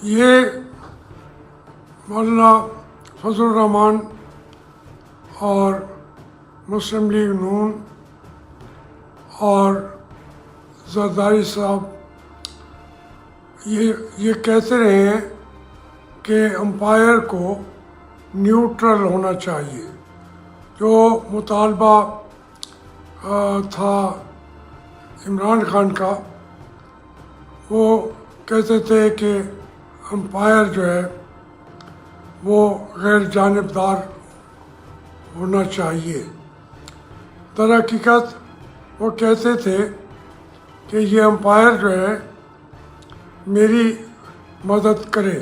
یہ مولانا فضل الرحمان اور مسلم لیگ نون اور زرداری صاحب یہ کہتے رہے ہیں کہ امپائر کو نیوٹرل ہونا چاہیے. جو مطالبہ تھا عمران خان کا، وہ کہتے تھے کہ امپائر جو ہے وہ غیر جانبدار ہونا چاہیے. در حقیقت وہ کہتے تھے کہ یہ امپائر جو ہے میری مدد کرے،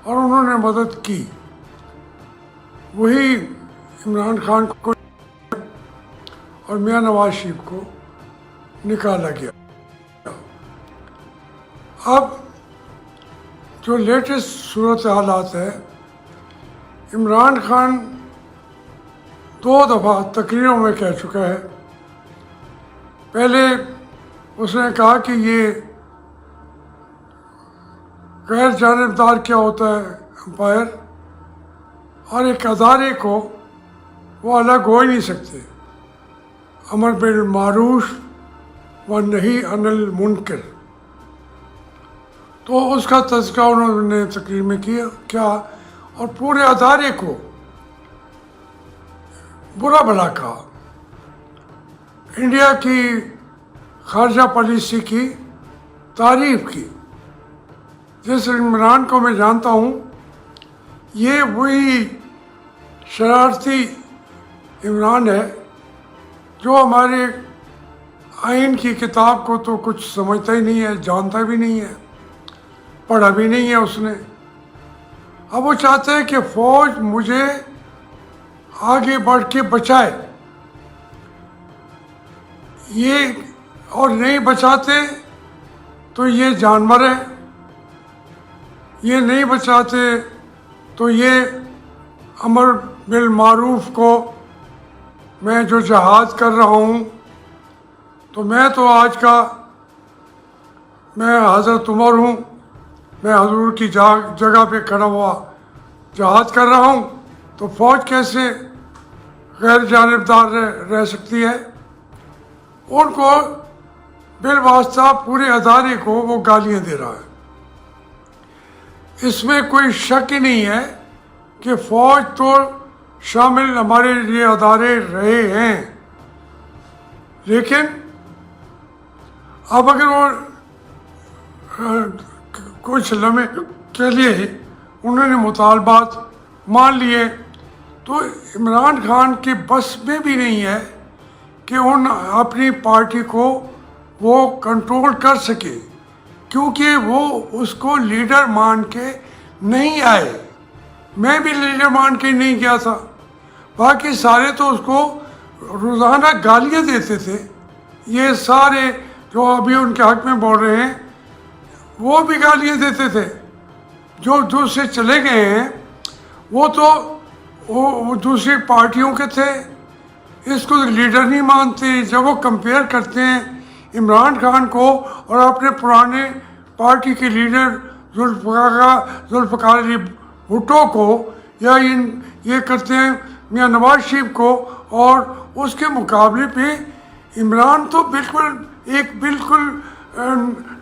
اور انہوں نے مدد کی. وہی عمران خان کو اور میاں نواز شریف کو نکالا گیا. اب جو لیٹسٹ صورت حالات ہے، عمران خان 2 دفعہ تقریروں میں کہہ چکا ہے. پہلے اس نے کہا کہ یہ غیر جانبدار کیا ہوتا ہے امپائر، اور ایک ادارے کو وہ الگ ہو ہی نہیں سکتے. امر بالمعروف و نہی عن المنکر، تو اس کا تذکرہ انہوں نے تقریر میں کیا اور پورے ادارے کو برا بھلا کہا. انڈیا کی خارجہ پالیسی کی تعریف کی. جس عمران کو میں جانتا ہوں، یہ وہی شرارتی عمران ہے جو ہمارے آئین کی کتاب کو تو کچھ سمجھتا ہی نہیں ہے، جانتا بھی نہیں ہے، پڑھا بھی نہیں ہے اس نے. اب وہ چاہتے ہیں کہ فوج مجھے آگے بڑھ کے بچائے، یہ اور نہیں بچاتے تو یہ جانور ہے، یہ نہیں بچاتے تو یہ امر بالمعروف کو میں جو جہاد کر رہا ہوں، تو میں تو آج کا میں حضرت عمر ہوں، میں حضور کی جگہ پہ کھڑا ہوا جہاد کر رہا ہوں، تو فوج کیسے غیر جانبدار رہ سکتی ہے؟ ان کو بالواسطہ پورے ادارے کو وہ گالیاں دے رہا ہے. اس میں کوئی شک ہی نہیں ہے کہ فوج تو شامل ہمارے لیے ادارے رہے ہیں، لیکن اب اگر وہ کچھ لمحے کے لیے انہوں نے مطالبات مان لیے، تو عمران خان کے بس میں بھی نہیں ہے کہ اپنی پارٹی کو وہ کنٹرول کر سکے، کیونکہ وہ اس کو لیڈر مان کے نہیں آئے. میں بھی لیڈر مان کے نہیں گیا تھا، باقی سارے تو اس کو روزانہ گالیاں دیتے تھے. یہ سارے جو ابھی ان کے حق میں بول رہے ہیں وہ بھی گالیاں دیتے تھے. جو دوسرے چلے گئے ہیں وہ تو وہ دوسری پارٹیوں کے تھے، اس کو لیڈر نہیں مانتے. جب وہ کمپیئر کرتے ہیں عمران خان کو اور اپنے پرانے پارٹی کے لیڈر ذوالفقار علی بھٹو کو، یا یہ کرتے ہیں میاں نواز شریف کو، اور اس کے مقابلے پہ عمران تو بالکل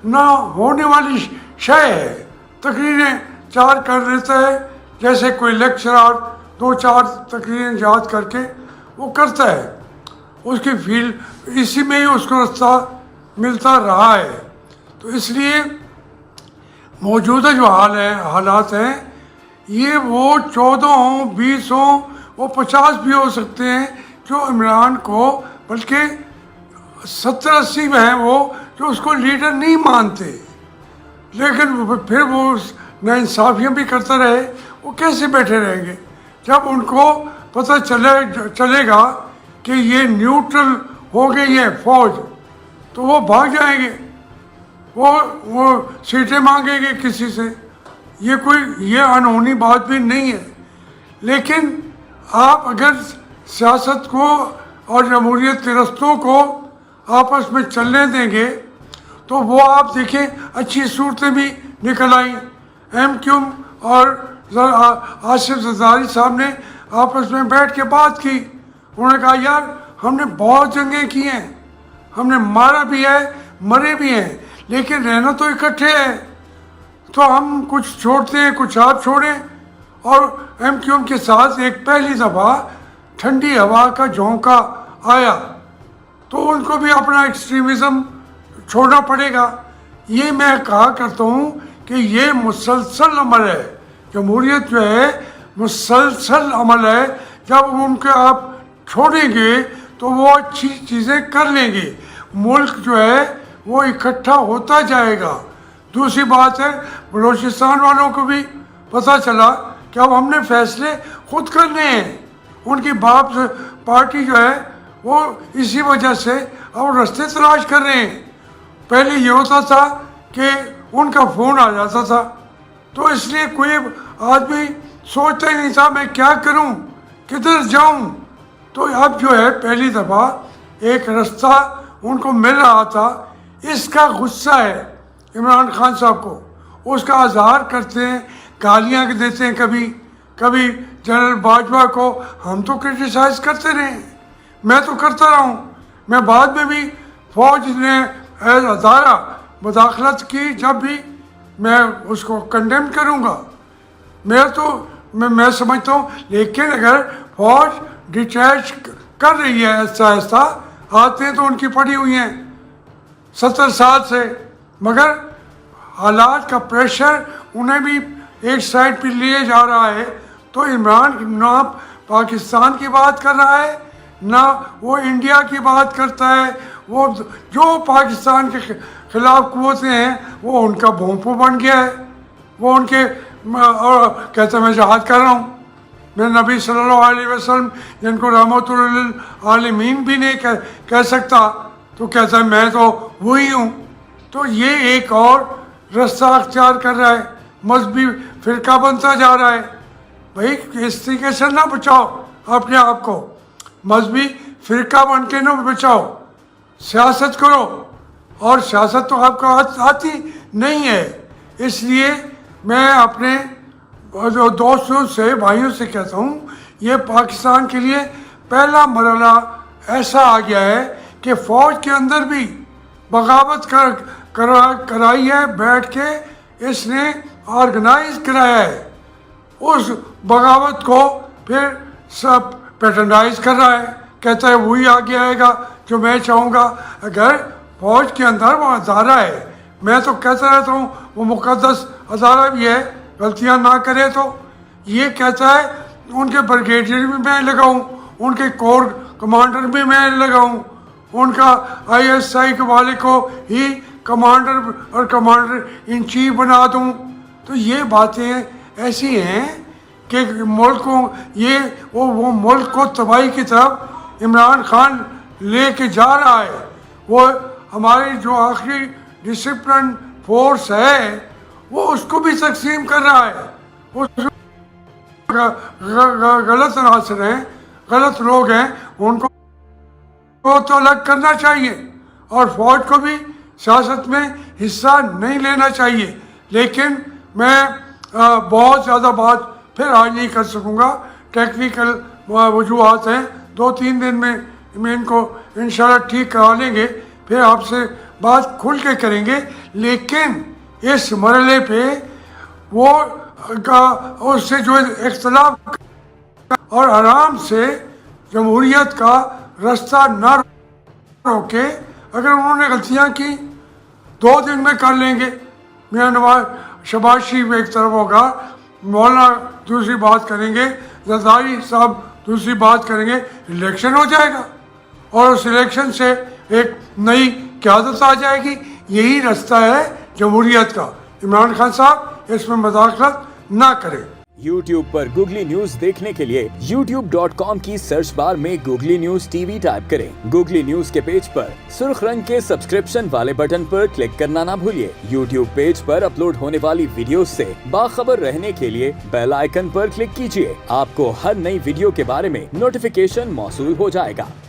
نہ ہونے والی شے ہے. تقریریں 4 کر لیتا ہے، جیسے کوئی لیکچرار 2-4 تقریریں یاد کر کے وہ کرتا ہے. اس کی فیلڈ اسی میں ہی اس کو رستہ ملتا رہا ہے. تو اس لیے موجودہ جو حالات ہیں، یہ وہ 14 ہوں، 20 ہوں، وہ 50 بھی ہو سکتے ہیں، جو عمران کو، بلکہ 70-80 میں ہیں وہ جو اس کو لیڈر نہیں مانتے. لیکن پھر وہ ناانصافیاں بھی کرتا رہے، وہ کیسے بیٹھے رہیں گے؟ جب ان کو پتہ چلے گا کہ یہ نیوٹرل ہو گئی ہے فوج، تو وہ بھاگ جائیں گے، وہ سیٹیں مانگیں گے کسی سے. یہ انہونی بات بھی نہیں ہے. لیکن آپ اگر سیاست کو اور جمہوریت پرستوں کو آپس میں چلنے دیں گے تو وہ آپ دیکھیں اچھی صورتیں بھی نکل آئیں. MQ اور آصف زرداری صاحب نے آپس میں بیٹھ کے بات کی. انہوں نے کہا یار ہم نے بہت جنگیں کی ہیں, ہم نے مارا بھی ہے, مرے بھی ہیں, لیکن رہنا تو اکٹھے ہے. تو ہم کچھ چھوڑتے ہیں, کچھ آپ چھوڑیں. اور MQ کے ساتھ ایک پہلی دفعہ ٹھنڈی ہوا کا جھونکا آیا تو ان کو بھی اپنا ایکسٹریمزم چھوڑنا پڑے گا. یہ میں کہا کرتا ہوں کہ یہ مسلسل عمل ہے. جمہوریت جو ہے مسلسل عمل ہے. جب ان کے آپ چھوڑیں گے تو وہ اچھی چیزیں کر لیں گے. ملک جو ہے وہ اکٹھا ہوتا جائے گا. دوسری بات ہے بلوچستان والوں کو بھی پتہ چلا کہ اب ہم نے فیصلے خود کرنے ہیں. ان کی باپ پارٹی جو ہے وہ اسی وجہ سے اب رستے تلاش کر رہے ہیں. پہلے یہ ہوتا تھا کہ ان کا فون آ جاتا تھا تو اس لیے کوئی آدمی سوچتا ہی نہیں تھا میں کیا کروں, کدھر جاؤں. تو اب جو ہے پہلی دفعہ ایک رستہ ان کو مل رہا تھا. اس کا غصہ ہے عمران خان صاحب کو, اس کا اظہار کرتے ہیں, گالیاں دیتے ہیں کبھی جنرل باجوہ کو. ہم تو کرٹیسائز کرتے رہے ہیں, میں تو کرتا رہا ہوں. میں بعد میں بھی فوج نے ایز ادارہ مداخلت کی جب بھی میں اس کو کنڈیم کروں گا. میں سمجھتا ہوں لیکن اگر فوج ڈیٹیچ کر رہی ہے ایسا ایسا, آتے ہیں تو ان کی پڑی ہوئی ہیں 70 سال سے, مگر حالات کا پریشر انہیں بھی ایک سائڈ پہ لیے جا رہا ہے. تو عمران نہ پاکستان کی بات کر رہا ہے نہ وہ انڈیا کی بات کرتا ہے. وہ جو پاکستان کے خلاف قوتیں ہیں وہ ان کا بھونپو بن گیا ہے. وہ ان کے اور کہتا ہے میں جہاد کر رہا ہوں. میں نبی صلی اللہ علیہ وسلم جن کو رحمت للعالمین بھی نہیں کہہ سکتا تو کہتا ہے میں تو وہی ہوں. تو یہ ایک اور رستہ اختیار کر رہا ہے, مذہبی فرقہ بنتا جا رہا ہے. بھائی اس طریقے سے نہ بچاؤ اپنے آپ کو, مذہبی فرقہ بن کے نہ بچاؤ, سیاست کرو. اور سیاست تو آپ کو آتی نہیں ہے. اس لیے میں اپنے دوستوں سے بھائیوں سے کہتا ہوں یہ پاکستان کے لیے پہلا مرحلہ ایسا آ گیا ہے کہ فوج کے اندر بھی بغاوت کرائی ہے, بیٹھ کے اس نے آرگنائز کرایا ہے. اس بغاوت کو پھر سب پیٹرنائز کر رہا ہے, کہتا ہے وہی آگے آئے گا جو میں چاہوں گا. اگر فوج کے اندر وہ ادارہ ہے, میں تو کہتا رہتا ہوں وہ مقدس ادارہ بھی ہے, غلطیاں نہ کرے تو. یہ کہتا ہے ان کے بریگیڈیئر بھی میں لگاؤں, ان کے کور کمانڈر بھی میں لگاؤں, ان کا ISI کے والے کو ہی کمانڈر اور کمانڈر ان چیف بنا دوں. تو یہ باتیں ایسی ہیں کہ ملک کو وہ ملک کو تباہی کی طرف عمران خان لے کے جا رہا ہے. وہ ہماری جو آخری ڈسپلن فورس ہے وہ اس کو بھی تقسیم کر رہا ہے. غلط عناصر ہیں, غلط لوگ ہیں, ان کو تو الگ کرنا چاہیے اور فوج کو بھی سیاست میں حصہ نہیں لینا چاہیے. لیکن میں بہت زیادہ بات پھر آج نہیں کر سکوں گا, ٹیکنیکل وجوہات ہیں. 2-3 دن میں ان کو انشاءاللہ ٹھیک کرا لیں گے, پھر آپ سے بات کھل کے کریں گے. لیکن اس مرحلے پہ وہ اس سے جو اختلاف اور آرام سے جمہوریت کا رستہ نہ روکے. اگر انہوں نے غلطیاں کی 2 دن میں کر لیں گے. میاں نواز شہباز شریف ایک طرف ہوگا, مولانا دوسری بات کریں گے, زرداری صاحب دوسری بات کریں گے, الیکشن ہو جائے گا اور اس الیکشن سے ایک نئی قیادت آ جائے گی. یہی رستہ ہے جمہوریت کا. عمران خان صاحب اس میں مداخلت نہ کریں. YouTube پر گوگلی نیوز دیکھنے کے لیے youtube.com کی سرچ بار میں گوگلی نیوز TV ٹائپ کریں. گوگلی نیوز کے پیج پر سرخ رنگ کے سبسکرپشن والے بٹن پر کلک کرنا نہ بھولیے. YouTube پیج پر اپلوڈ ہونے والی ویڈیوز سے باخبر رہنے کے لیے بیل آئیکن پر کلک کیجیے. آپ کو ہر نئی ویڈیو کے بارے میں نوٹیفیکیشن موصول ہو جائے گا.